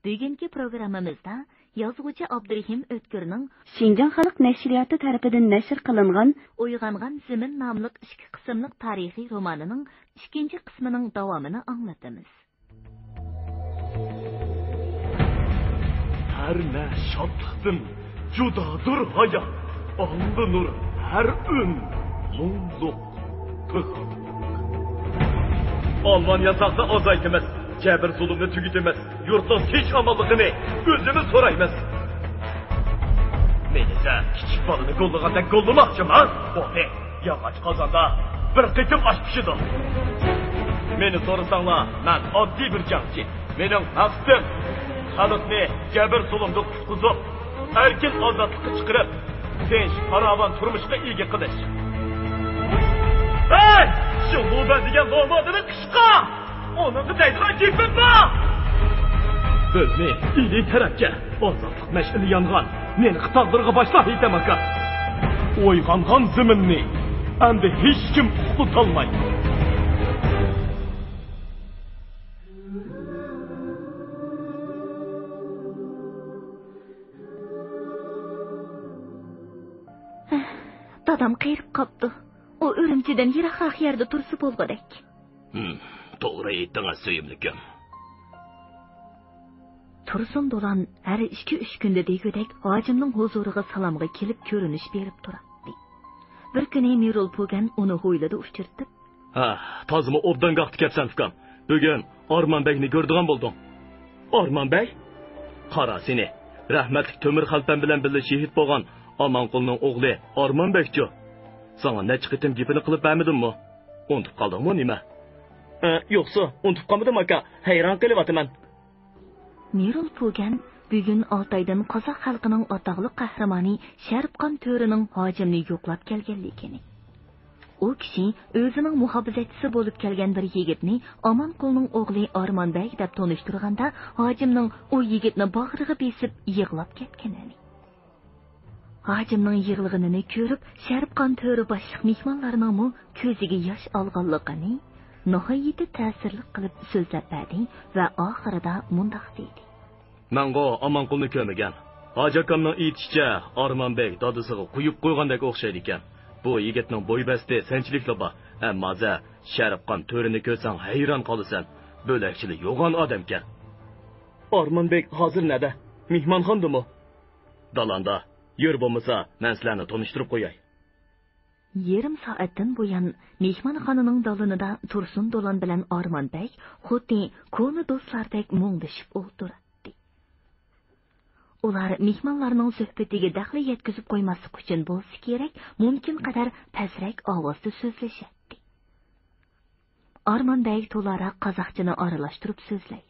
Bugungi programmamizda yozuvchi Abdurahim O'tkirning Şinjan Xalq Nashriyati tarafidan nashr qilingan Uyg'ongan Zimin nomli 2 qismlik tarixiy romanining 2 qismining davomini anglatamiz. Her ne şadlıktın, judadır hayat, alınır her ün, mutluluk, tıkır. Almanya sakta azaytımız, cebir zulümünü tügütümüz, yurttan hiç amallıkını gözümü soraymız. Menise küçük balını kolluğanda kollumakçım ha? O ne? Yağaç kazanda bir kıtım açmışıdır. Beni sorusanla, ben adli bir cahçı. Benim maksadım, halıkni cebir zulümdü kutkuzup, erkin azatlıkı çıkırıp, tinç, paravan turmuşka ilgi kılış. Hey! Şu bu bendigen doğmadığını kışka! Onun kıtaydıran keyfim var! Özme, iyiliği terakki, azatlık meşgili yanğan, meni kıtaldırığı başla heytemaka. Oyğanğan ziminni, hem de hiç kim tutalmay. Dadam qeyrib qopdi. O Ürümçiden yiroqroq yerda tursa bo'lgudek. To'g'ri aytdingiz suyimlikim. Tursun dolan her 2-3 kunda degudek hojimning huzuriga salomga kelib ko'rinish berib turadi. Bir kuni Mirul Pogan uni ho'ylada uchirtib, "Ha, tozimi obdan qaqti ketsan fikam. Bugun Arman Beyni ko'rdigan bo'ldim." Arman Bey? Qara seni. Rahmatli Tömür Xalpan bilan birga shehid bo'lgan Amanqulning o'g'li Arman Bekchi. Sana ne çıkıtım gipini kılıp vermedin mi? Unutup kaldın mı nime? Yoksa unutup kalmadım aka. Hayran kılıvatıman. Mirul Pogan bugün Altay'dan Qozaq xalqining ataqlı qahramoni Sharipqon To'rining hojimni yo'qlab kelganligini. O kishi o'zining muhofizatchisi bo'lib kelgan bir yigitni Amanqulning o'g'li Arman Bey deb tanishtirganda, hojimning o yigitni bag'riga besib yig'lab ketganini. Hacimning yig'lig'ini ko'rib, Sharipqon To'ri boshliq mehmonlarning mu ko'ziga yosh olganligini nihoyatda ta'sirli qilib so'zlab berdi va oxirida mundoq dedi. Menga Amanqulni ko'rmagan. Hoji akamning aytishicha, Arman Bey dadisiga quyib qo'ygandek o'xshaydi ekan. Bu yigitning bo'ybasti sanchilikli bor. Ammo Sharipqon To'rini ko'rsang hayron qolasan. Bo'lakchilik yo'g'on odam ekan. Arman Bey hozir nada? Mehmonxondami? Dalanda. Yur bo'lmasa, men sizlarni tanishtirib qo'yay. Yarim soatdan buyon mehmonxonaning dalinida Tursun Do'lan bilan Arman Bey xuddi ko'ni do'stlardek mung'lashib o'tirdi. Ular mehmonlarning suhbatiga daxli yetkazib qo'ymaslik uchun bo'lsa kerak, mumkin qadar pasrak ovozda so'zlashadi. Arman Bey to'lara qozoqchani aralashtirib so'zlaydi.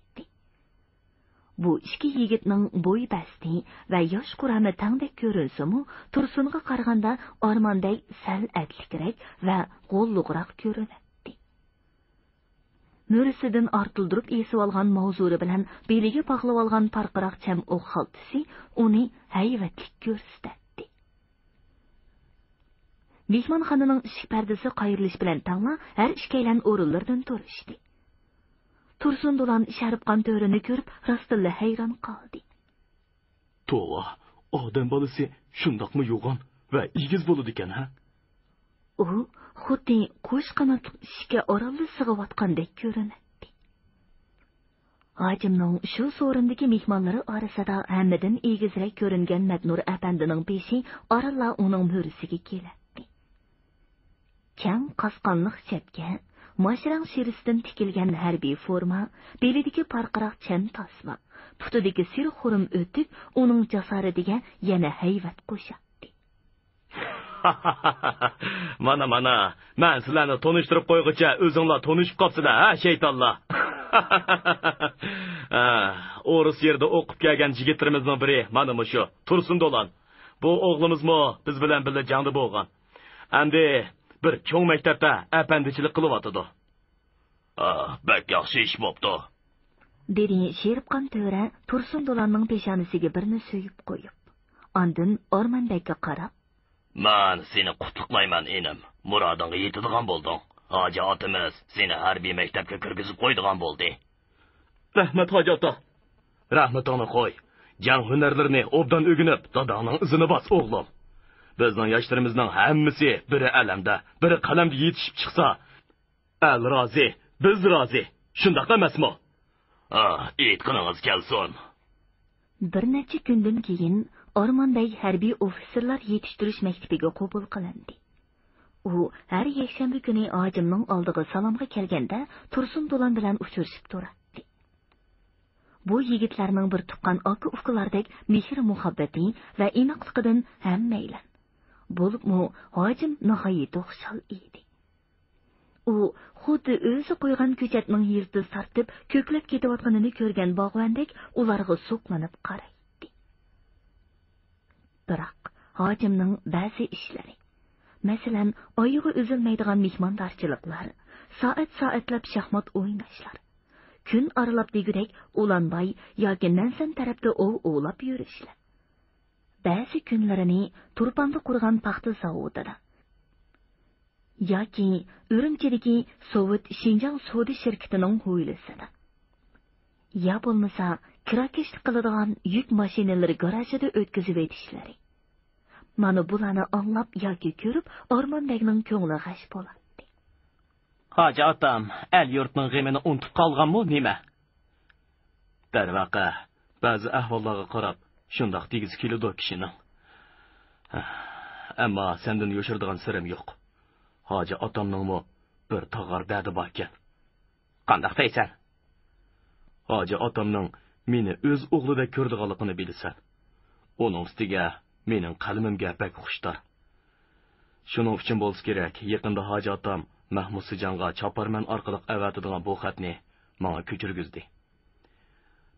Bu ikki yigitning bo'y basti va yosh qurami tangdek ko'rinsa-mu, Tursunga qaraganda Armandek sal atlikroq va qo'lliqroq ko'rinadi. Mo'risidan ortildirib esib olgan mavzuri bilan beliga bog'lab olgan parqiroq cham o'q xaltasi uni hayvatlik ko'rsatdi. Mehmonxonaning eshik pardasi qayrilish bilan tangla har ikkaylan o'rinlardan turishdi. Tursun Do'lan Sharipqon To'rini ko'rib, rostilla hayron qoldi. To'g'ri, odam bolasi shundoqmi yo'g'on va igiz bo'ladi ekan, ha? U xuddi qush qanotli ishga orolli sig'ayotgandek ko'rinadi. Hojimning shu so'rindagi mehmonlari orasida hammadan egizroq ko'ringan Madnur apandining beshi oralla uning mo'risiga keladi. Kang qasqonliq chapga Maşrang şirisidan tikilgan harbiy forma, belidagi parqiroq chan tasma, putidagi sir xurum o'tib, uning jasoratiga yana hayvat qo'shadi. Mana, men sizlarni tanishtirib qo'yg'icha o'zinglar tanishib qopsizlar, ha, shaytonlar. O'ris yerda o'qib kelgan yigitlarimizning biri mana shu Tursun Do'lan. Bu o'g'limizmi biz bilan birga jangda bo'lgan. Endi bir cho'ng maktabda apandichilik qilyotdi. Bak yaxshi ish bo'pti. Dedi Sharipqon To'ra Tursun Do'lanning peshonasiga birni so'yib qo'yib. Ondan Arman Bekka qarab, "Men seni qutlaqlayman, enim. Murodingga yetadigan bo'lding. Hoji otimiz seni harbiy maktabga kirgizib qo'ydigan bo'ldi." "Rahmat, hoji ota." Rahmatını qo'y. Jang hunarlarini obdan o'rganib, dadangning izini bos, o'g'lim. Bizning yoshlarimizning hammasi biri alamda, biri qalamga yetishib chiqsa, al rozi, biz rozi. Shundoq emasmi? Aytqiningiz kelsin. Bir necha kundan keyin Ormondagi harbiy ofitserlar yetishtirish maktabiga qabul qilindi. U har yakshanba kuni hojimning oldiga salomga kelganda Tursun Do'lan bilan uchrashib turardi. Bu yigitlarning bir tuqqan aka-ukalardek mehr muhabbati va inoqligidan hammaylan. Bo'libmi hojim nihoyatda xushal edi. U xuddi o'zi qo'ygan ko'chatning yilti sartib ko'klab ketayotganini ko'rgan bog'vandek ularga so'qlanib qaraydi. Biroq hojimning ba'zi ishlari, masalan, oyog'i uzilmaydigan mehmondorchiliklar, soatlab shaxmat o'ynashlar, kun aralab degudek Ulanbay yoki Nansan tarafda ovlab yurishlar. Ba'zi kunlarini Turpanda qurgan paxta zavodida yoki Urumchidagi Sovet Shinjang savdo shirkatining hovlisida, ya bo'lmasa kirakishlik qiladigan yuk mashinalari garajida o'tkazib etishlari. Mana bularni anglab yoki ko'rib Ormondagning ko'ngli g'ash bo'ladi. Hoji otam, el yurtning g'amini unutib qolganmi nima? Darvaqa, ba'zi ahvollarga qarab, shundoq tegiz keladi kishining. Ammo sendan yo'shirdigan sirim yo'q. Hoji otamningmi bir tog'ar dadi bor ekan. Qandoq deysan? Hoji otamning meni o'z o'g'lidek ko'rdiganligini bilasan. Uning ustiga mening qalbimga bak xushdir. Shuning uchun bo'lsa kerak, yaqinda hoji otam Mahmud Sijonga choparman orqali avatadigan bu xatni menga ko'chirgizdi.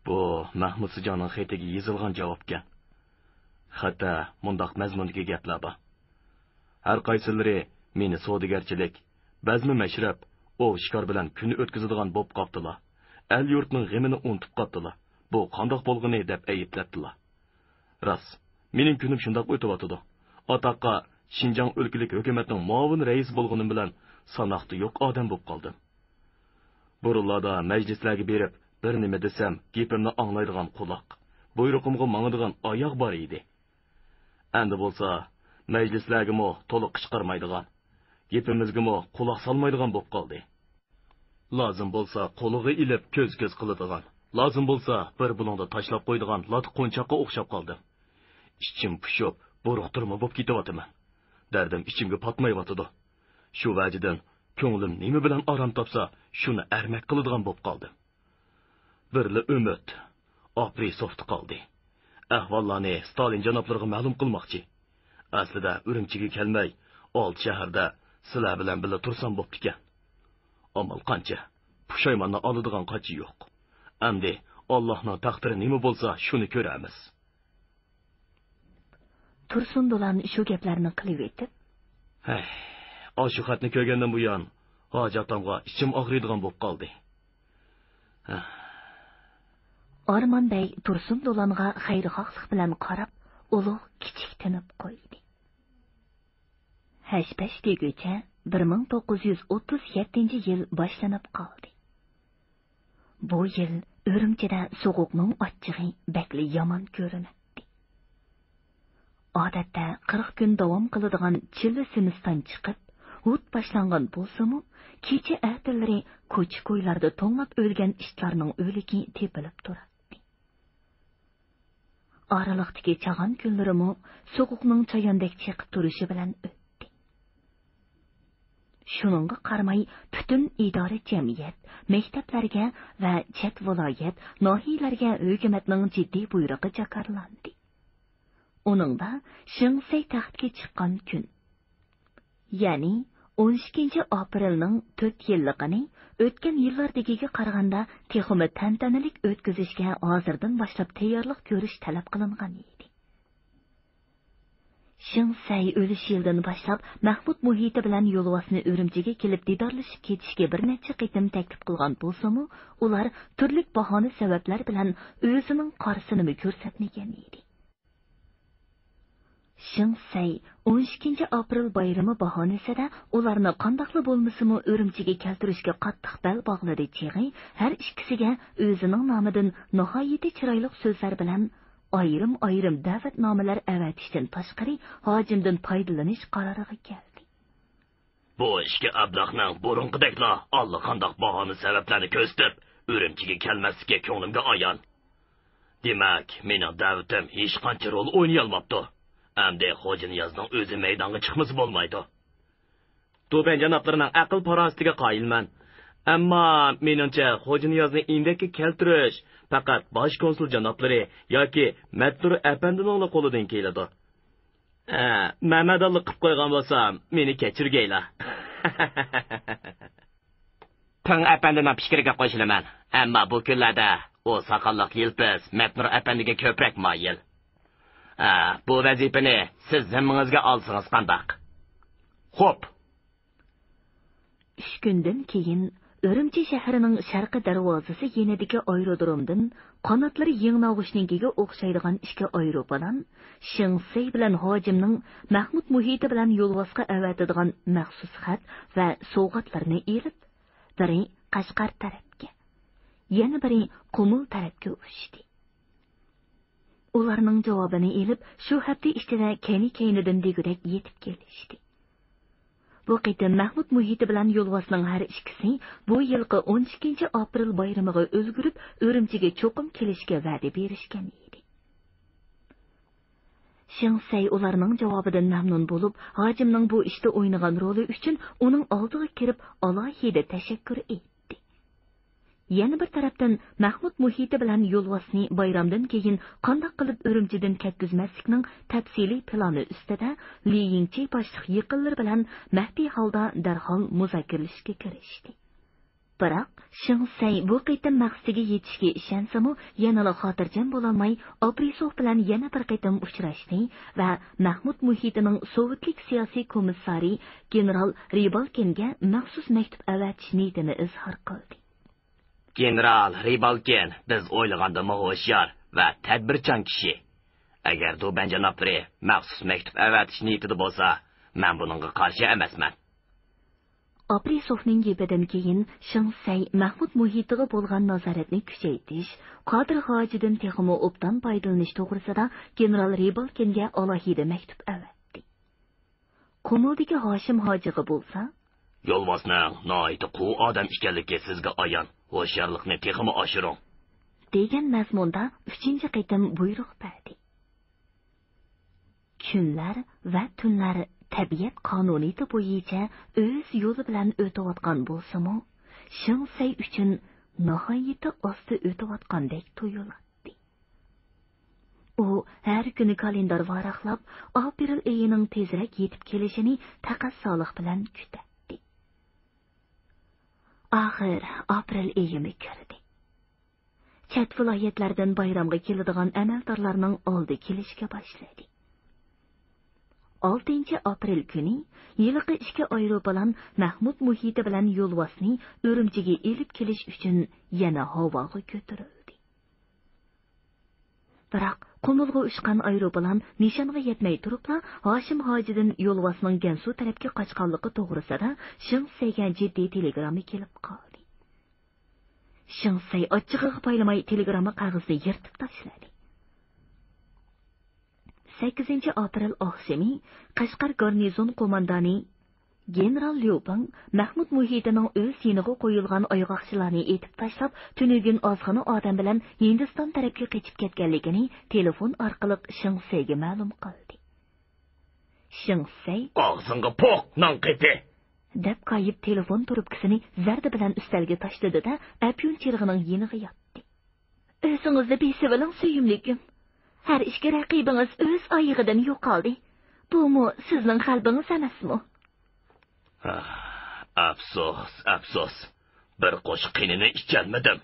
Bu Mahmud Sijonning xatiga yozilgan javobgan. Xatda mundaq mazmundagi gaplar bor. Har qaysilari meni savdogarchilik, bazmi mashrab, shikor bilan kuni o'tkazadigan bo'lib qopdilar. El yurtning g'amini unutib qopdilar. Bu qandoq bo'lg'ini deb ayblabdilar. Rost, mening kunim shundoq o'tyotdi. Otaqqa Shinjang o'lkalik hukumatning muavin raisi bo'lganim bilan sanoqti yo'q odam bo'lib qoldim. Burullarda majlislarga berib, bir nima desam, gapimni anglaydigan quloq, buyrug'imga mangadigan oyoq bor edi. Endi bo'lsa, majlislarga mo to'liq chiqarmaydigan, gapimizga mo quloq solmaydigan bo'lib qoldi. Lozim bo'lsa, qo'liga ilib ko'z-ko'z qiladigan, lozim bo'lsa, bir bulonda tashlab qo'ydigan lat qo'nchoqqa o'xshab qoldim. Ichim pushib, bo'ruqtirma bo'lib ketyapman. Dardim ichimga patmayotdi. Shu vajidan ko'nglim nima bilan orom topsa, shuni armak qiladigan bo'lib qoldim. Birli umid Aprisovda qoldi. Ahvollarni Stalin janoblariga ma'lum qilmoqchi. Aslida Urumchiga kelmay, old shaharda sizlar bilan birga tursam bo'pti ekan. Amal qancha, pushaymonni oladigan qachi yo'q. Endi Allohning taqdiri nima bo'lsa, shuni ko'ramiz. Tursun Do'lan shu gaplarni qilib etib, shu xatni ko'rgandan buyon hoji otamga ichim og'riydigan bo'lib qoldi. Ormonbay Tursun Do'langa xayrixohlik bilan qarab, ulug' kichik tinib qo'ydi. Hashpash deguncha 1937-yil boshlanib qoldi. Bu yil Urumchida so'g'uqning ochchig'i bakli yomon ko'rinadi. Odatda 40 kun davom qiladigan chilla sinfdan chiqib, hut boshlangan bo'lsa-mu, kecha ertalari ko'ch-ko'ylarda to'nlab o'lgan ishlarning o'ligi tepilib turadi. Oraliqdagi chag'on kunlarimi so'g'uqning chayondek chiqib turishi bilan o'tdi. Shuningga qaramay, butun idora jamiyat, maktablarga va chet viloyat, nohiylarga hukumatning jiddiy buyrug'i jakarlandi. Uningda Shingsay taxtga chiqqan kun, ya'ni 12-aprelning 4 yilligini o'tgan yillardagiga qaraganda texmi tantanalik o'tkazishga hozirdan boshlab tayyorlik ko'rish talab qilingan edi. Shingsay o'lish yildan boshlab Mahmud muhiti bilan yo'lvosni Urumchiga kelib didorlashib ketishga bir necha qitim taklif qilgan bo'lsa-mu, ular turli bahona sabablar bilan o'zining qarsini ko'rsatmagan edi. Shingsay 12 aprel bayrami bahonasida ularni qandoqli bo'lmasimi Urumchiga keltirishga qattiq bel bog'ladi chig'i, har ikkisiga o'zining nomidan nihoyatda chiroyli so'zlar bilan ayrim da'vatnomalar avatishdan tashqari hojimdan foydalanish qaroriga keldi. Bu ishga Ablahning burunqidekla allaqandoq bahona sabablarni ko'rsatib, Urumchiga kelmaslikka ko'nglimga ayon. Demak, mening da'vatim hech qancha rol o'ynay olmabdi. Amde Xo'janiyozning o'zi maydonga chiqmasa bo'lmaydi. To'ban janoblarining aql farosatiga qoyilman. Ammo meningcha Xo'janiyozni indakka keltirish faqat bosh konsul janoblari yoki Matnur apandining qo'lidan keladi. Mamadalli qilib qo'ygan bo'lsam, meni kechirgaylar. Tang apandining fikriga qo'shilaman. Ammo bu kunlarda o saqalliq yilpiz Matnur apandiga ko'proq moyil. Bu vazifani siz zimmangizga olsangiz qandoq? Xo'p. 3 kundan keyin Urumchi shahrining sharqiy darvozasi yenidagi aerodromdan qanotlari yengnovushninkiga o'xshaydigan ikki aeroplan Shingsay bilan hojimning Mahmud muhiti bilan yo'lvosqa avatadigan maxsus xat va sovg'atlarni elib, biri Qashqar tarafga, yana biri Qumul tarafga uchdi. Ularning javobini elib, shu hafta ichida kaynidan degudek yetib kelishdi. Bu qitim Mahmud muhiti bilan yo'lvosning har ikkisi bu yilgi 12 aprel bayramiga o'lgurib, Urumchiga cho'qim kelishga va'da berishgan edi. Shingsay ularning javobidan mamnun bo'lib, hojimning bu ishda o'ynagan roli uchun uning oldiga kirib alohida tashakkur etdi. Yana bir tarafdan Mahmud muhiti bilan yo'lvosni bayramdan keyin qanday qilib Urumchidan ketkizmaslikning tafsiliy plani ustida Li Yingchi boshliq yaqinlar bilan maxfiy holda darhol muzokaralashga kirishdi. Biroq Shingsay bu qitim maqsadiga yetishga ishonsami, yana xotirjam bo'lolmay, Abrisov bilan yana bir qitim uchrashdi va Mahmud muhitining sovetlik siyosiy komissari general Ribalkinga maxsus maktub avatish niyatini izhor qildi. General Ribalkin biz o'ylaganda ho'shyor va tadbirchan kishi. Agar To'ban janoblari maxsus maktub avatish niyatida bo'lsa, men buningga qarshi emasman. Abrisovning gapidan keyin Shingsay Mahmud muhitiga bo'lgan nazoratni kuchaytirish, Qodir hojidan texmo obdan foydalanish to'g'risida general Ribalkinga alohida maktub avatdi. Qumuldagi Hoshim hojiga bo'lsa, yo'lvosning noiti qu odam ekanligi sizga ayon. Ho'sharlikni texmo oshiring degan mazmunda 3-qitim buyruq berdi. Kunlar va tunlar tabiat qonuniyati bo'yicha o'z yo'li bilan o'tayotgan bo'lsa-mu, Shingsay uchun nihoyatda osti o'tayotgandek tuyuladi. U har kuni kalendar varaqlab, aprel oyining tezroq yetib kelishini taqassolik bilan kutadi. Axir aprel oyimi kirdi. Chet viloyatlardan bayramga keladigan amaldorlarning oldi kelishga boshladi. 6 aprel kuni yilqi 2 aeroplan Mahmud muhiti bilan yo'lvosni Urumchiga elib kelish uchun yana havoga ko'tarildi. Biroq Qumulga uchgan aeroplan nishonga yetmay turibla Hoshim hojidan yo'lvosning Gansu tarafga qochganligi to'g'risida Shingsayga jiddiy telegramma kelib qoldi. Shingsay ochig'iga paylamay telegramma qog'ozni yirtib tashladi. 8 aprel oqshimi Qashqar garnizon qo'mondoni general Lyopang Mahmud muhitining o'z yeniga qo'yilgan oyoqchilarni etib tashlab, tunugin ozg'ini odam bilan Hindiston tarafga qochib ketganligini telefon orqali Shingsayga ma'lum qildi. Shingsay og'zingga poq non qeti deb qayib telefon turubkisini zarda bilan ustalga tashladi-da, apyun chirg'ining yeniga yotdi. O'zingizni besiviling suyimlikim. Har ishga raqibingiz o'z oyig'idan yo'qoldi. Bu-mu sizning qalbingiz emasmi? Afsus. Bir qo'sh qinini ichalmadim.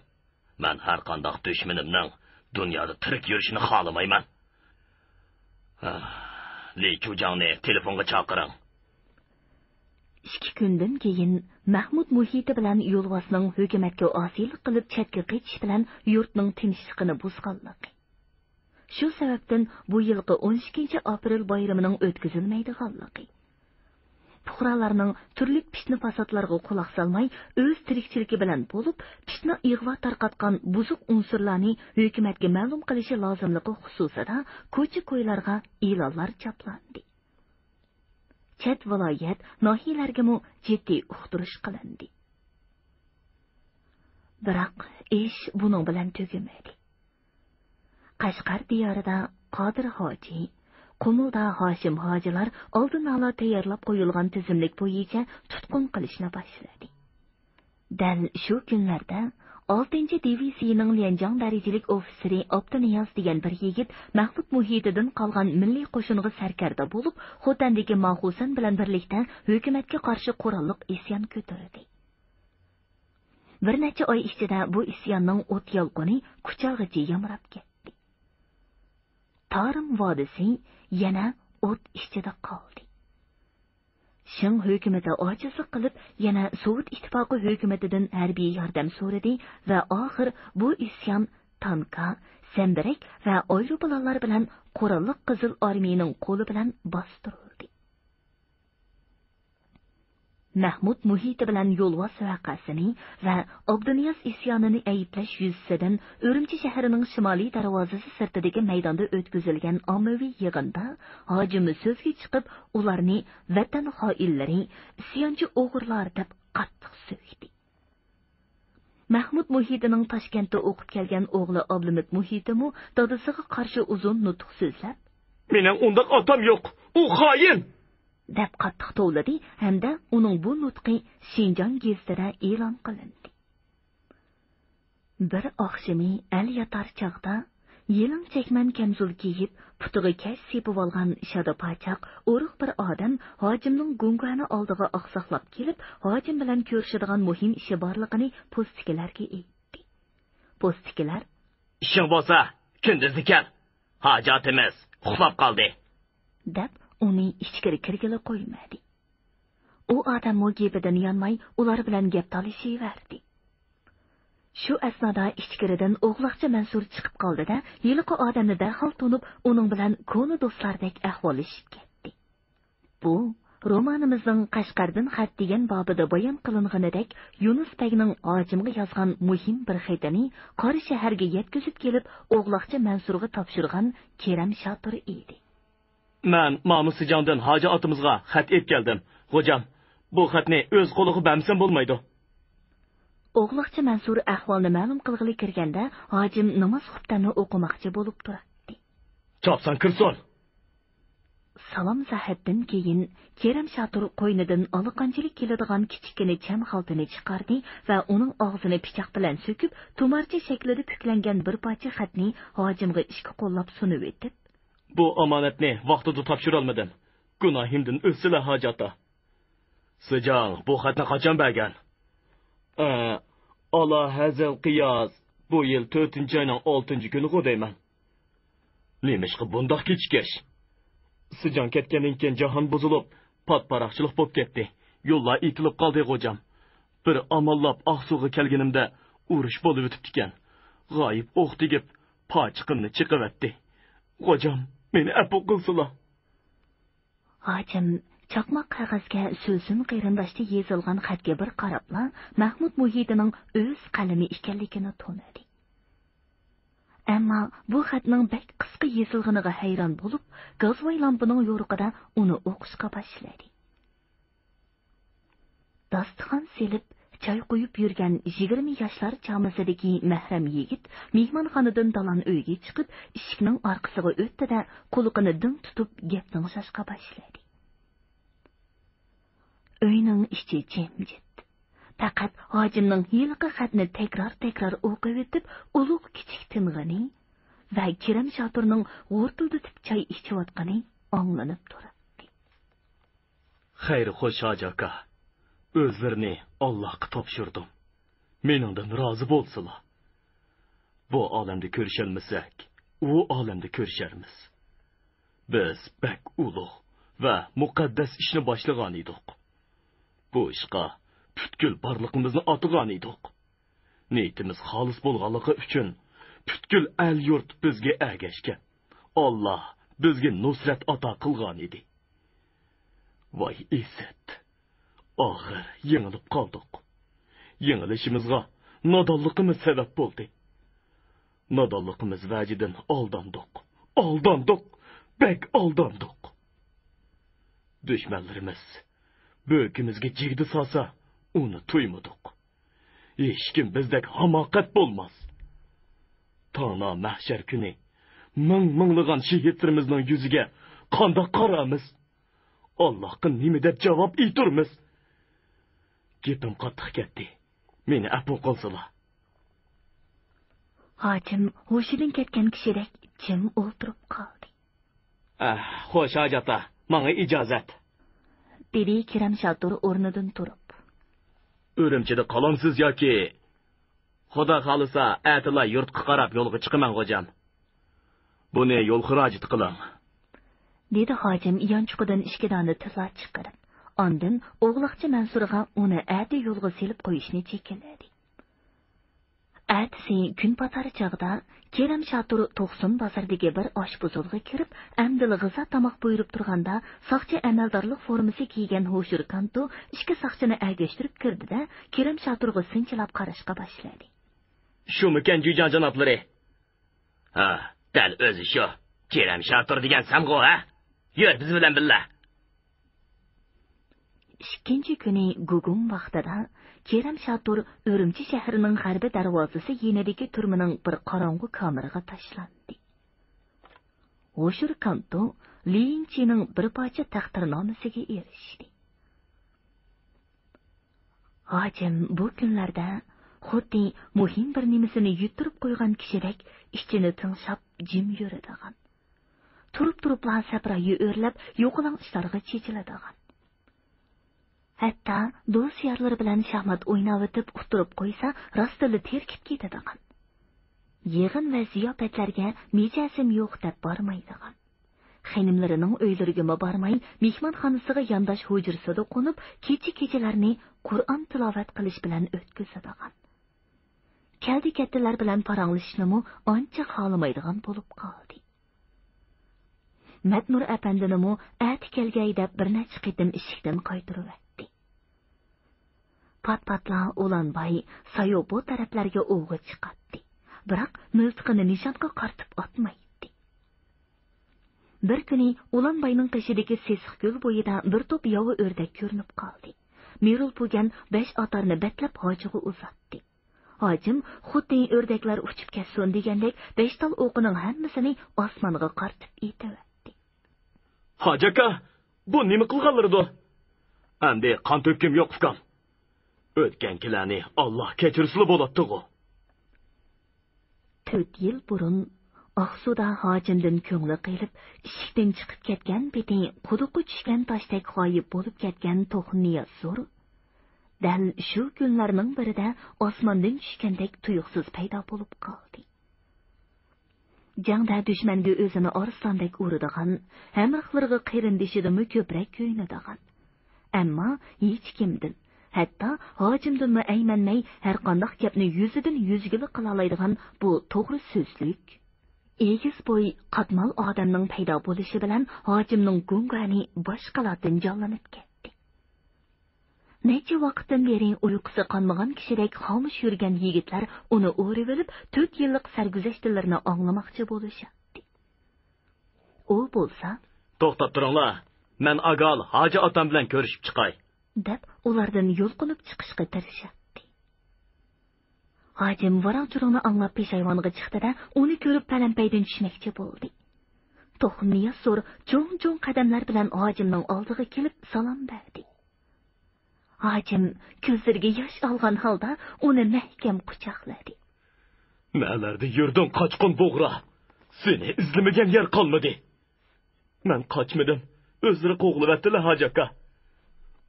Men har qanday dushmanimning dunyoda tirik yurishini xohlamayman. Li Chujangni telefonga chaqiring. 2 kundan keyin Mahmud muhiti bilan yo'lvosning hukumatga osiylik qilib chetga qetish bilan yurtning tinchligini buzganligi. Shu sababdan bu yilgi 12 aprel bayramining o'tkazilmaydiganligi. Puhralarning turli pishni fasodlarga quloq solmay, o'z tirikchiligi bilan bo'lib, pishni ig'vo tarqatgan buzuq unsurlarni hukumatga ma'lum qilishi lozimligi xususida ko'cha-ko'ylarga e'lonlar choplandi. Chet viloyat nohiylarga jiddiy uqtirish qilindi. Biroq ish buning bilan tugamadi. Qashqar diyorida Qodir hoji, Qumulda Hoshim hojilar oldin alo tayyorlab qo'yilgan tizimlik bo'yicha tutqun qilishni boshladi. Dal shu kunlarda 6-diviziyaning Lianjang darajalik ofitseri Abduniyaz degan bir yigit Mahmud muhitidan qolgan milliy qo'shinga sarkarda bo'lib, Xotandagi Mahusan bilan birlikda hukumatga qarshi qurolliq isyon ko'tardi. Bir necha oy ichida bu isyonning o't yolqini kuchog'icha yamrab ketdi. Tarim vodisi yana o't ichida qoldi. Shing hukumati ojizlik qilib, yana Sovet ittifoqi hukumatidan harbiy yordam so'radi va oxir bu isyon tanka, sambarak va aeroplanlar bilan qurolliq Qizil armiyaning qo'li bilan bostirildi. Mahmud muhiti bilan yo'lvoz vaqasini va Abduniyaz isyonini ayiblash yuzasidan Urumchi shahrining shimoliy darvozasi sirtidagi maydonda o'tkazilgan ommaviy yig'inda hojimi so'zga chiqib, ularni vatan xoinlari, isyonchi o'g'irlar deb qattiq so'kdi. Mahmud muhitining Toshkentda o'qib kelgan o'g'li Ablimit muhitimi dadasiga qarshi uzun nutq so'zlab, "Mening undaq otam yo'q, u xoin!" deb qattiq tovladi hamda uning bu nutqi Shinjon gazetida e'lon qilindi. Bir oqshimi al yatar chaqda yelin chekman kamzul kiyib, putiga kash sepib olgan shadapachaq o'riq bir odam hojimning gungani oldiga oqsoqlab kelib, hojim bilan ko'rishadigan muhim ishi borligini postikilarga aytdi. Postikilar: "Ishing bo'lsa, kunduzi kel. Hojat emas, uxlab qoldi" deb uni ichkari kirgili qo'ymadi. U odam gapidan yonmay, ular bilan gap talashaverdi. Shu asnoda ichkaridan o'g'loqcha Mansur chiqib qoldi-da, yiliqi odamni darhol tunib, uning bilan ko'ni do'stlardek ahvollashib ketdi. Bu romanimizning Qashqardan xat degan bobida bayon qilinganidek, Yunus Bagning hojimga yozgan muhim bir xatini Qori shaharga yetkazib kelib, o'g'loqcha Mansurga topshirgan Kerem Shotir edi. "Men Mamusijondan hoji otimizga xat olib keldim. Xo'jam, bu xatni o'z qo'liga bamsan bo'lmaydi." O'g'loqcha Mansur ahvolni ma'lum qilg'ili kirganda, hojim namoz xutbani o'qimoqchi bo'lib turadi. "Chopsan kirsin." Salom zahatdan keyin Kerem Shotir qo'ynidan oliqanchilik keladigan kichikini cham xaltini chiqardi va uning og'zini pichoq bilan so'kib, tumarcha shaklida puklangan bir parcha xatni hojimga ishga qo'llab sunib etib, "Bu omonatni vaqtida topshira olmadim. Gunohimdan o'sila hojata. Sijang bu xatni qachon bergan?" "Ala hazal qiyos bu yil 4-oyning 6-kuni qo'dayman." "Nemishqa bundoq kechikash? Sijang ketgandan keyin jahon buzilib, patparaqchilik bo'lib ketdi. Yo'llar itilib qoldi xo'jam. Bir amallab Oqsuga kelganimda urush bo'lib o'tibdi ekan. G'oyib o'q tegib, pochiqimni chiqavatdi. Xo'jam, meni afu qilsizlar." Hojim chaqmoq qog'ozga so'zin qarindoshda yozilgan xatga bir qarabla, Mahmud muhitining o'z qalami ekanligini tonadi. Ammo bu xatning bak qisqa yozilganiga hayron bo'lib, gazvoy lampining yo'riqida uni o'qishga boshladi. Dasturxon selib choy qo'yib yurgan 20 yoshlar chamasidagi mahram yigit mehmonxonadan dalon uyga chiqib, eshikning orqasiga o'tdi-da, quliqini dim tutib gap tinglashga boshladi. Uyning ichi jimjit. Faqat hojimning yilqi xatni takror o'qib o'tib, ulug' kichik ting'ini va Kerem Shotirning g'urtildatib choy ichayotgani anglanib turibdi. "Xayr xo'sh aka. O'zlarini Allohga topshirdim. Meningdan rozi bo'lsinlar. Bu olamda ko'rishalmasak, u olamda ko'risharmiz. Biz bak ulug' va muqaddas ishni boshlagan edik. Bu ishqa butkul barliqimizni otgan edik. Niyatimiz xolis bo'lganligi uchun butkul el yurt bizga ergashgan. Allah bizga nusrat ato qilgan edi. Voy Izzat, og'ir yengilib qoldik. Yengilishimizga nodonligimiz sabab bo'ldi. Nodonligimiz vajidan aldandik, bek aldandik. Düşmanlarimiz bökimizga jigdi solsa, uni tuymadik. Hech kim bizdek hamoqat bo'lmas. Tana mahshar kuni ming-minglagan shahidlarimizning yuziga qandoq qaramiz? Allohga nima deb javob ayturmiz? Gapim qattiq ketdi. Meni afv qilsizlar. Hojim hushidan ketgan kishidek jim o'ltirib qoldi. Xo'sh, hojata, menga ijozat. Dedi Kiram Shatur o'rnidan turib. Urumchida qolamsiz yoki Xudo xolisa, atila yurtga qarab yo'lga chiqaman xo'jam. Buni yo'l xirojit qiling. Dedi hojim yonchuqidan ishkidonni tilla chiqarib. Ondan o'g'liqchi Mansurga uni ati yo'lga selib qo'yishni chekiladi. Atisi kun patari chog'da Kiram Shatur To'qson bozordagi bir oshpuzulga kirib, amdil g'iza tomoq buyurib turganda, soqchi amaldorlik formasi kiygan Hoshur Kanto ikki soqchini agashtirib kirdi-da, Kiram Shaturga sinchilab qarashga boshladi. Shumikan jujon janoblari? Ha, dal o'zi shu. Kiram Shatur degan samg'o, ha? Yur biz bilan billa. Ikkinchi kuni gugum vaqtida Kiram Shatur Urumchi shahrining g'arbiy darvozasi yenidagi turmaning bir qorong'u kameraga tashlandi. Hoshur Kanto Linchining bir parcha taqdirnomasiga erishdi. Hojim bu kunlarda xuddi muhim bir nimasini yuturib qo'ygan kishidek ichini tinglab jim yuradigan. Turib-turiblar saprayi o'rlab yo'qilan ishlarga chechiladigan. Hatta do'stlar bilan shaxmat o'ynab o'tib o'tirib qo'ysa, rostili terkib ketadigan. Yig'in va ziyofatlarga mijasim yo'q deb bormaydigan. Xonimlarining uylariga bormay, mehmonxonasiga yondosh hujrasida qo'nib, kecha-kechalarni Qur'on tilovat qilish bilan o'tkazadigan. Keldi-kettilar bilan paranglashishni ancha xohlamaydigan bo'lib qoldi. Matnur apandinimi ati kelgay deb bir necha qitim eshikdan qaytirib o'tdi. Pat-patla Ulanbay Sayobo taraflarga o'g'i chiqatdi. Biroq miltiqini nishonga qartib otmaydi. Bir kuni Ulanbayning qishidagi sesiq ko'l bo'yida bir to'p yovi o'rdak ko'rinib qoldi. Mirul bo'lgan 5 otarni batlab hojiga uzatdi. Hojim xuddi o'rdaklar uchib ketsin degandek 5 tal o'qining hammasini osmonga qartib etdi. Hojaka, bu nima qilganlardi? Endi qon to'kkim yo'q ukan. O'tgankilarni Alloh kechirsin bo'ladi-ku. 4 yil burun Oqsuda hojimdan ko'ngli qilib, ishikdan chiqib ketgan beti quduqqa tushgan toshdek g'oyib bo'lib ketgan To'xniyat zo'r. Dal shu kunlarning birida osmondan tushgandek tuyuqsiz paydo bo'lib qoldi. Jangda dushmanga o'zini arslondek uradigan, hamrohlariga qirindishidimi ko'proq ko'ynadigan. Ammo hech kimdan, hatto hojimdanmi aymanmay har qanday gapni yuzidan yuzgili qila oladigan bu to'g'ri so'zlik. Egiz bo'y qatmal odamning paydo bo'lishi bilan hojimning gungani boshqalardan jonlanib ketdi. Necha vaqtdan beri uyqusi qonmagan kishidek xomush yurgan yigitlar uni o'rib olib 4 yillik sarguzashtlarini anglamoqchi bo'lishadi. U bo'lsa, to'xtab turinglar, men Agal hoji otam bilan ko'rishib chiqay, deb ulardan yo'lqinib chiqishga tirishadi. Hojim varanchuruni anglab peshayvonga chiqdi-da, uni ko'rib palampaydan tushmoqchi bo'ldi. To'xniyat so'r cho'ng-cho'ng qadamlar bilan hojimning oldiga kelib salom berdi. Hojim ko'zlariga yosh olgan holda uni mahkam quchoqladi. Nalarda yurding qochqin bo'g'ra? Seni izlamagan yer qolmadi. Men qochmadim, o'zlari qo'g'livatdilar hojaka.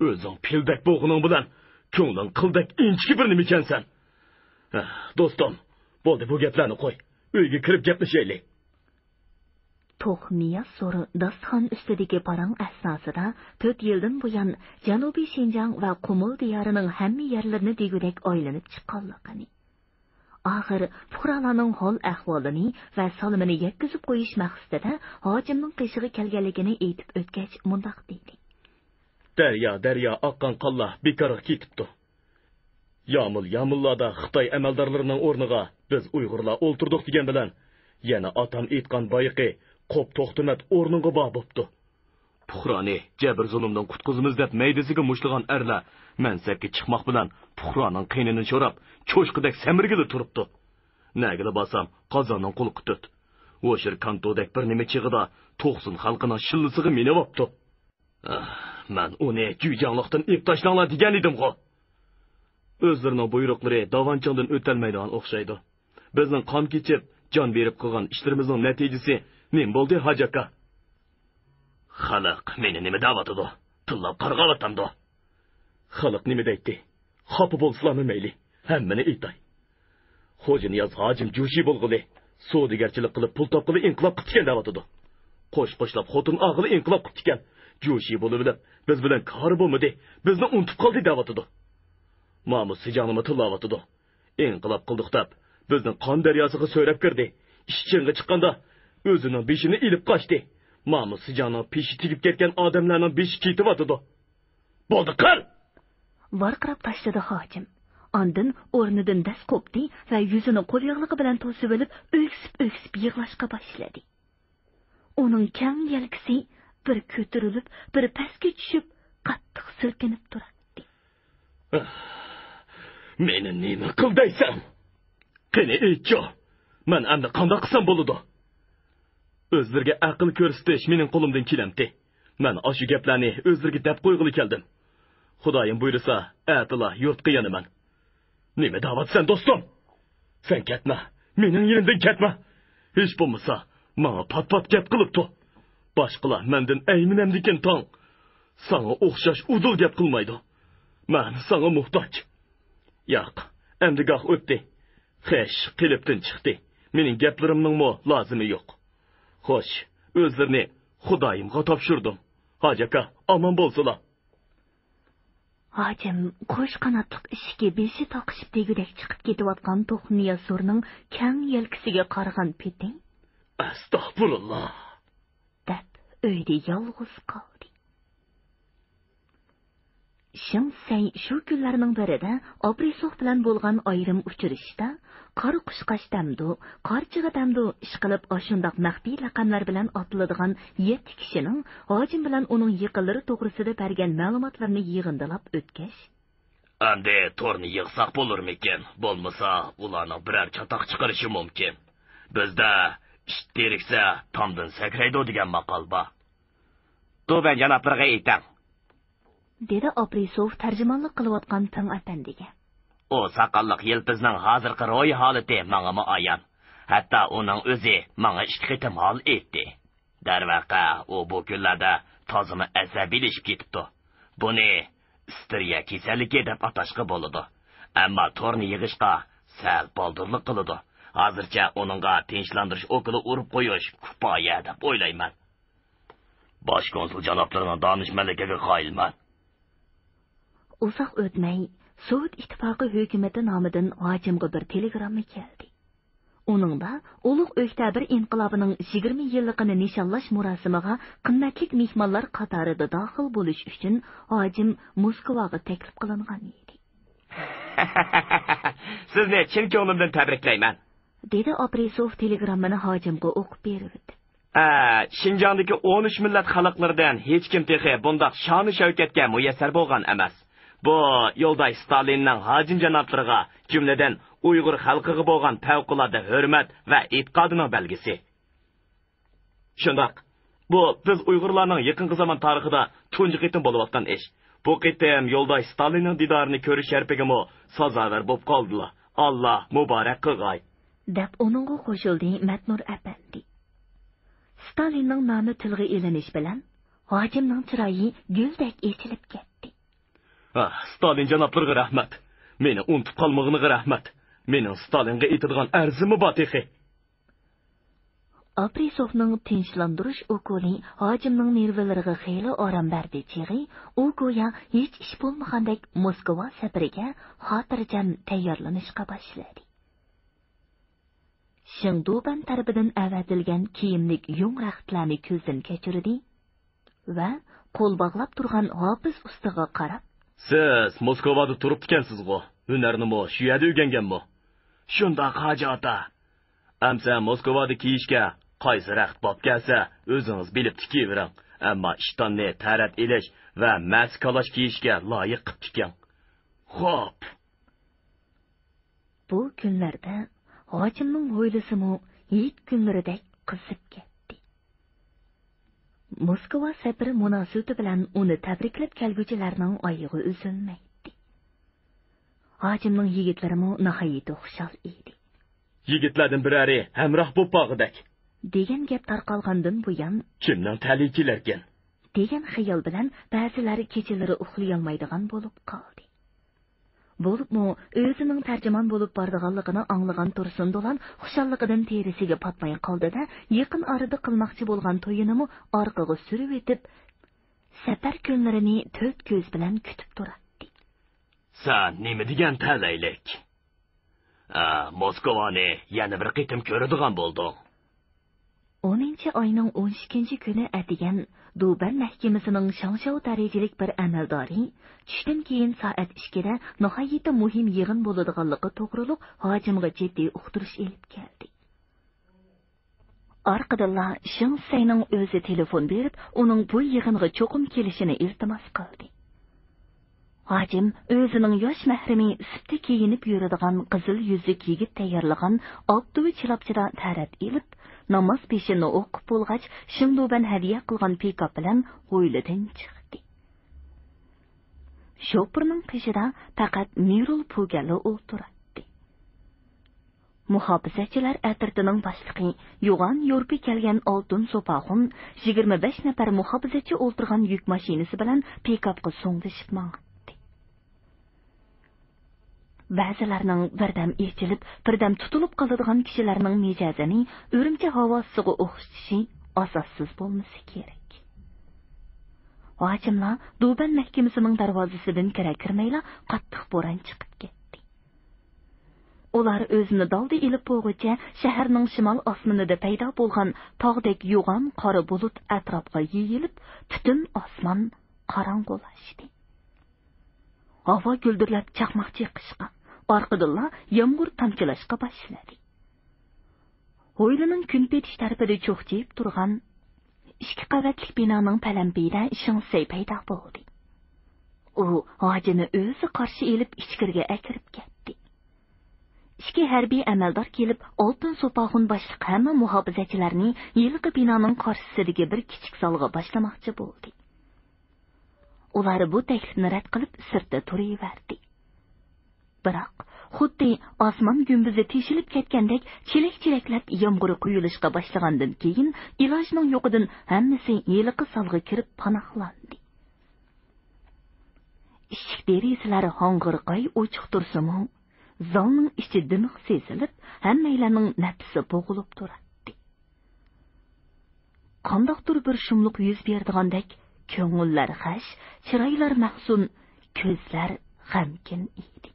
O'zing pildak bo'g'ning bilan ko'ngling qildak inchki bir nima ekansan. Do'stim, bo'ldi bu gaplarni qo'y. Uyga kirib gaplashaylik. To'xniyat so'ri dasturxon ustidagi parang asnosida 4 yildan buyon Janubiy Shinjang va Qumul diyorining hamma yerlarini degudek aylanib chiqqanligini. Ahir fuqarolarning hol ahvolini va solimini yetkazib qo'yish maqsadida hojimning qishig'i kelganligini aytib o'tgach mundoq deydi. Daryo oqqan qonlar bekorga ketibdi. Yamullarda Xitoy amaldorlarining o'rniga biz Uyg'urlar o'ltirdik degan bilan yana otam aytgan boyiqi qop to'xtamat o'rniga bo'pti. Puhrani jabr zulmdan qutqizimiz deb maydasiga mushlagan erlar mansabga chiqmoq bilan Puhroning qiynini so'rab, cho'shqidek samirgili turibdi. Nagili basam, qozonning qo'li qutut. O'shir kantodek bir nima chig'ida to'qsin xalqining shillisiga minibopti. Men uni jujonliqdan ip tashlanglar degan edim-ku. O'zlarining buyruqlari davanchondan o'talmaydigan o'xshaydi. Bizning qon kechib, jon berib qilgan ishlarimizning natijasi nim bo'ldi, Hoji aka? Xalq meni nima davatidi? Tillab qarg'alatamdi. Xalq nima deydi? Xafa bo'lsizlarmi mayli? Hammani aytay. Xo'ja Niyoz hojim jo'shi bo'lg'ili, savdogarchilik qilib pul topqili inqilob qilgan davatidi. Qo'sh-qo'shlab xotin og'ili inqilob qilgan. Jo'shi bo'lib bilib, biz bilan kori bo'lmadi, bizni unutib qoldi davatidi. Ma'mus sijonimi tilovatidi. Inqilob qildik deb, bizni qon daryosiga so'rab kirdi. Ishchinga chiqqanda o'zining beshini ilib qochdi. Ma'mus sijoning peshi tegib ketgan odamlarning beshi ketibotidi. Bo'ldi qil! Varqirab tashladi hojim. Ondan o'rnidan dast qo'pdi va yuzini qo'l yog'lig'i bilan to'sib olib, o'ksib yig'lashga boshladi. Uning kang yelkasi bir ko'tarilib, bir pastga tushib, qattiq silkinib turardi. Meni nima qildaysan? Qani aytchi. Men endi qanday qilsam bo'ladi? O'zlariga aql ko'rsatish mening qo'limdan kelamdi. Men oshu gaplarni o'zlariga deb qo'yg'ili keldim. Xudoyim buyursa, atila yurtga yonaman. Nima da'vatsan do'stim? Sen ketma, mening yerimdan ketma. Hech bo'lmasa, menga pat-pat gap qilibdi. Boshqalar mendan ayminamdikin tong. Sana o'xshash udul gap qilmaydi. Men sana muhtoj. Yo'q, endi goh o'tdi. Xish qilibdan chiqdi. Mening gaplarimning mo lozimi yo'q. Xo'sh, o'zlarini Xudoyimga topshirdim. Hoji aka, omon bo'lsinlar. Hojim qo'sh qanotliq ishga beshi toqishib degudek chiqib ketayotgan To'xniyasurning kang yelkasiga qaragan peting. Astag'firulloh. Deb uyda yolg'iz qoldi. Shingsay shu kunlarning birida Obrisov bilan bo'lgan ayrim uchrashishda qora qushqash damdu, qorchiga damdu ish qilib oshundoq maxfiy laqamlar bilan otiladigan 7 kishining hojim bilan uning yiqinlari to'g'risida bergan ma'lumotlarni yig'indilab o'tkash. Endi to'rni yig'saq bo'larmikin? Bo'lmasa, ularning biror chatoq chiqarishi mumkin. Bizda ish teriksa tomdan sakraydi degan maqol bor. To'ban janoblarga aytang, dedi Obrisov tarjimonlik qilayotgan Ping apandiga. O saqalliq yilpizning hozirgi ro'yi holati menga ayon. Hatto uning o'zi menga ikki qitim hol etdi. Darvaqa, u bu kunlarda tozimi asabiylashib ketibdi. Buni isteriya kasalligi deb atashga bo'ladi. Ammo to'rni yig'ishqa sal boldurlik qiladi. Hozircha uningga tinchlantirish o'qili urib qo'yish kifoya deb o'ylayman. Bosh konsul janoblarining donishmandligiga qoyilman. Uzoq o'tmay Sovet ittifoqi hukumati nomidan hojimga bir telegramma keldi. Uningda ulug' Oktyabr inqilobining 20 yilligini nishonlash murosimiga qimmatli mehmonlar qatorida daxil bo'lish uchun hojim Moskvaga taklif qilingan edi. Sizni chin ko'nglimdan tabriklayman, dedi Obrisov telegrammani hojimga o'qib berdi. Shinjondagi 13 millat xalqlaridan hech kim texi bundaq shon shavkatga muyassar bo'lgan emas. Bu yo'lday Stalinning hojim janoblariga, jumladan Uyg'ur xalqiga bo'lgan favqulodda hurmat va e'tiqodining belgisi. Shundoq, bu biz Uyg'urlarning yaqinqi zamon tarixida tunji qitim bo'layotgan ish. Bu qitim yo'lday Stalinning didorini ko'rish sharpiga sazovor bo'lib qoldilar. Alloh muborak qilg'ay, deb uningga qo'shildi Matnur apandi. Stalinning nomi tilga ilinish bilan hojimning chiroyi guldek echilib ketdi. Stalin janoblariga rahmat. Meni unutib qolmag'iniga rahmat. Mening Stalinga aytadigan arzim bor texi. Obrisovning tinchlantirish ukoli hojimning nervlariga xeyli orom berdi chig'i, u go'yo hech ish bo'lmagandek Moskva safariga xotirjam tayyorlanishga boshladi. Shingduban tarafidan avatilgan kiyimlik yung raxtlarni ko'zdan kechirdi va qo'l bog'lab turgan Hofiz ustaga qarab, "Siz Moskvada turib ekansiz-ku. Hunarnimi shu yerda o'rganganmi?" "Shundoq, hoji ota. Amsa Moskvada kiyishga qaysi raxt bo'p kelsa, o'zingiz bilib tikivering. Ammo ishtonni tarat elish va maskalash kiyishga loyiq qilib tiking." "Xo'p." Bu kunlarda hojimning o'ylisimi ilk kunlaridek qizib ketdi. Moskva safari munosabati bilan uni tabriklab kelguvchilarning oyog'i uzilmaydi. Hojimning yigitlarimi nihoyat xushal edi. "Yigitlardan birari hamroh bo'p bog'idak" degan gap tarqalgandan buyon kimning talikilarkan? degan xayol bilan ba'zilari kechalari uxlayolmaydigan bo'lib qoldi. Bo'libmi o'zining tarjimon bo'lib bordiganligini anglagan Tursun Do'lan xushalligidan terisiga patmay qoldi-da, yaqin orada qilmoqchi bo'lgan to'yinimi orqaga surib etib, safar kunlarini to'rt ko'z bilan kutib turardi. "Sen nima degan talaylik? Moskvani yana bir qitim ko'radigan bo'lding." 10-oyning 12 kuni atigan Duban mahkamasining Shangshav darajalik bir amaldori tushdan keyin soat 2 da nihoyatda muhim yig'in bo'ladiganligi to'g'riliq hojimga jiddiy uqtirish elib keldi. Orqadan Shingsayning o'zi telefon berib, uning bu yig'inga cho'qim kelishini iltimos qildi. Hojim o'zining yosh mahrami sipti kiyinib yuradigan qizil yuzlik yigit tayyorlagan obduvi chilopchida tarat elib, namoz peshini o'qib bo'lgach, Shingduban hadiya qilgan pikap bilan o'ylidan chiqdi. Shopirning qishida faqat Mirul Pugala o'tiradi. Muhofizachilar atirtining boshlig'i yo'g'on yo'rpi kelgan oltin so'paxun 25 nafar muhofizachi o'ltirgan yuk mashinasi bilan pikapga so'ngdishib mangdi. Ba'zilarning birdam echilib, birdam tutilib qoladigan kishilarning mijozini o'rimchi havosiga o'xshatishi asossiz bo'lmasa kerak. Hojimlar Duban mahkamasining darvozasidan kirmayla qattiq bo'ron chiqib ketdi. Ular o'zini dalda ilib bo'g'icha shaharning shimol osmonida paydo bo'lgan tog'dek yo'g'on qora bulut atrofga yeyilib, butun osmon qorong'ulashdi. Havo guldirlab chaqmoq chiqishqa, orqadan yomg'ir tomchilashga boshladi. Ho'ylining kun petish tarafida cho'xchib turgan 2 qavatli binoning palampida Shingsay paydo bo'ldi. U hojini o'zi qarshi elib ichkariga akirib ketdi. 2 harbiy amaldor kelib, oltin so'paxun boshliq hamma muhofizachilarni yilqi binoning qarshisidagi bir kichik zalga boshlamoqchi bo'ldi. Ular bu taklifni rad qilib sirtda turaverdi. Biroq xuddi osmon gumbuzi teshilib ketgandek chelak-chelaklab yomg'ir quyilishga boshlagandan keyin ilojning yo'qidan hammasi yilqi salga kirib panohlandi. Eshik derazalari hong'irqay ochiq tursa-mu, zalning ichi dimiq sezilib, hammalarning nafsi bo'g'ilib turardi. Qandoqdir bir shumliq yuz berdigandek ko'ngillar g'ash, chiroylar mahzun, ko'zlar g'amkin edi.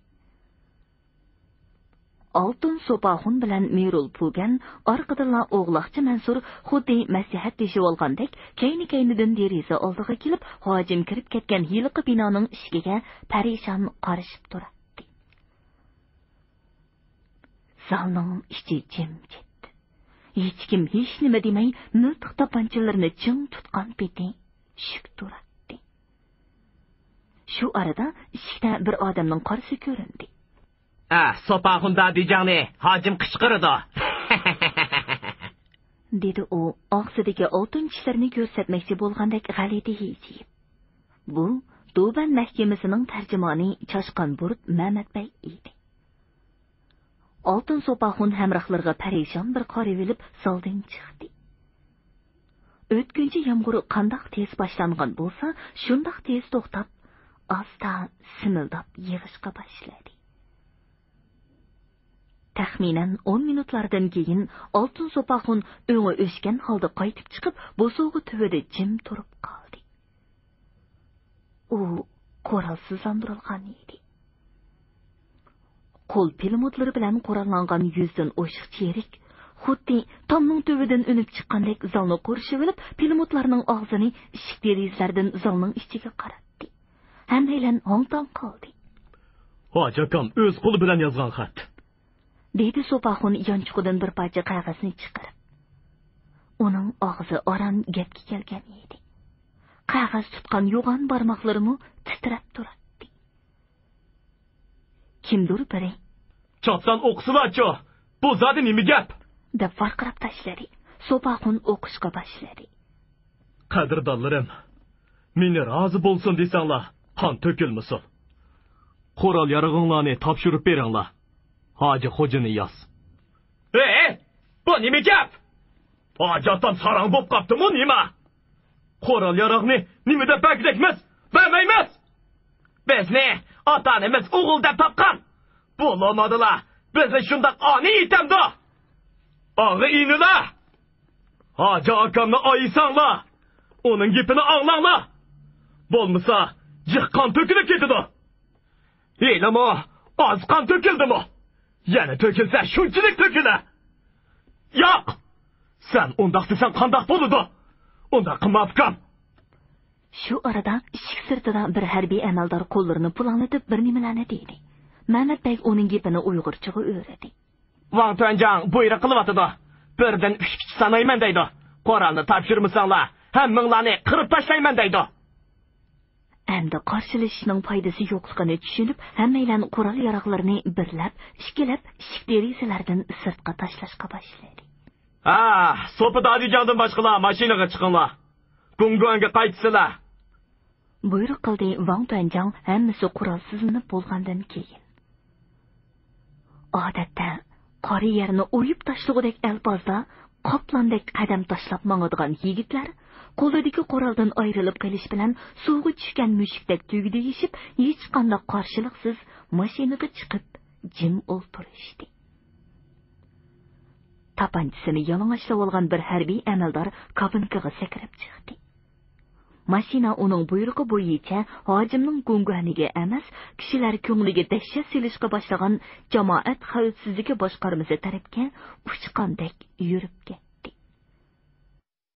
Oltin so'paxun bilan Mirul Pugan orqadan o'g'loqchi Mansur xuddi maslahat teshib olgandek kayni-kaynidan deraza oldiga kelib, hojim kirib ketgan yilqi binoning ishigiga parishon qarashib turardi. Zalning ichi jimjit. Hech kim hech nima demay, nutq tapanchalarini ching tutgan peti shuk turardi. Shu arada ishikda bir odamning qarshi ko'rindi. "So'paxunda dejani hojim qichqirdi" dedi u og'zidagi oltin tishlarini ko'rsatmoqchi bo'lgandek g'alati hiyjib. Bu Duban mahkamasining tarjimoni Choshqon Burut Mamatbay edi. Oltin so'paxun hamrohlarga parishon bir qarab olib soldan chiqdi. O'tkinchi yomg'ir qandoq tez boshlangan bo'lsa, shundoq tez to'xtab, asta simildab yig'ishga boshladi. Taxminan 10 minutlardan keyin oltin so'paxun o'ngi o'shgan holda qaytib chiqib, bo'sug'i tuvida jim turib qoldi. U qurolsizlantirilgan edi. Qo'l pilimodlari bilan qurollangan yuzdan o'shiq cherik, xuddi tomning tubidan unib chiqqandek zalni qo'rishib olib, pilimotlarning og'zini eshik derazlardan zalning ichiga qaratdi. Hammalar hong-tong qoldi. Hoji akam o'z qo'li bilan yozgan xat. Deydi So'paxun yonchuqidan bir parcha qog'ozni chiqarib. Uning og'zi oran gapga kelgan edi. Qog'oz tutgan yo'g'on barmoqlarimi titrab turardi. Kimdir biri Çatsan o'qisizlar-chi. Bu zodi nima gap? deb farqirab tashladi. So'paxun o'qishga boshladi. Qadrdonlarim, meni rozi bo'lsin desanglar, qon to'kilmasin. Qo'ral yarog'inglarni topshirib beringlar. Hoji Xo'jani yoz. Bu nima gap? Hoji otam sarang bo'lib qoptimi nima? Qo'ral yarog'ni nima deb bagdakmiz? Bermaymiz. Bizni ota-onamiz o'g'il deb topgan. Bo'lmadilar. Bizni shundoq oni etamdi. Ağlı iniler. Hacı akamni ayısanglar. Onun gipini anlanglar. Bo'lmasa, jiq qon to'kilib ketadi. Eylama, az qon to'kildimi? Yana to'kilsa shunchalik to'kilar. Yo'q. Sen undaq desan qandoq bo'ladi? Undaq qilmabman. Shu arada eshik sirtidan bir harbiy amaldor qo'llarini pulanlatib bir nimalarni deydi. Mamatbek uning gapini uyg'urchaga o'radi. Wang Tuanjiang buyruq qilyapti. Birdan 3 kishi sanayman deydi. Qur'onni topshirmasanglar, hammanglarni qirib tashlayman deydi. Endi qarshilashishning foydasi yo'qligini tushunib, hammalar qurol yaroqlarini birlab, ikkilab, eshik derazalardan sirtqa tashlashga boshladi. So'pi dadijondan boshqalar mashinaga chiqinglar. Gunguanga qaytsizlar. Buyruq qildi Wang Tuanjiang hammasi qurolsizlanib bo'lgandan keyin. Odatda qori yerni o'yib tashlagudek alpozda qoplandek qadam tashlab mangadigan yigitlar qo'lidagi quroldan ayrilib qolish bilan suvga tushgan mushukdek tugdiyishib, hech qanday qarshiliksiz mashinaga chiqib jim o'ltirishdi. Tapanchisini yalang'ochlab olgan bir harbiy amaldor kabinkaga sakrab chiqdi. Mashina uning buyrug'i bo'yicha hojimning go'ngganiga emas, kishilar ko'ngliga dahshat selishga boshlagan jamoat xavfsizligi boshqarmasi tarafga uchqandek yurib ketdi.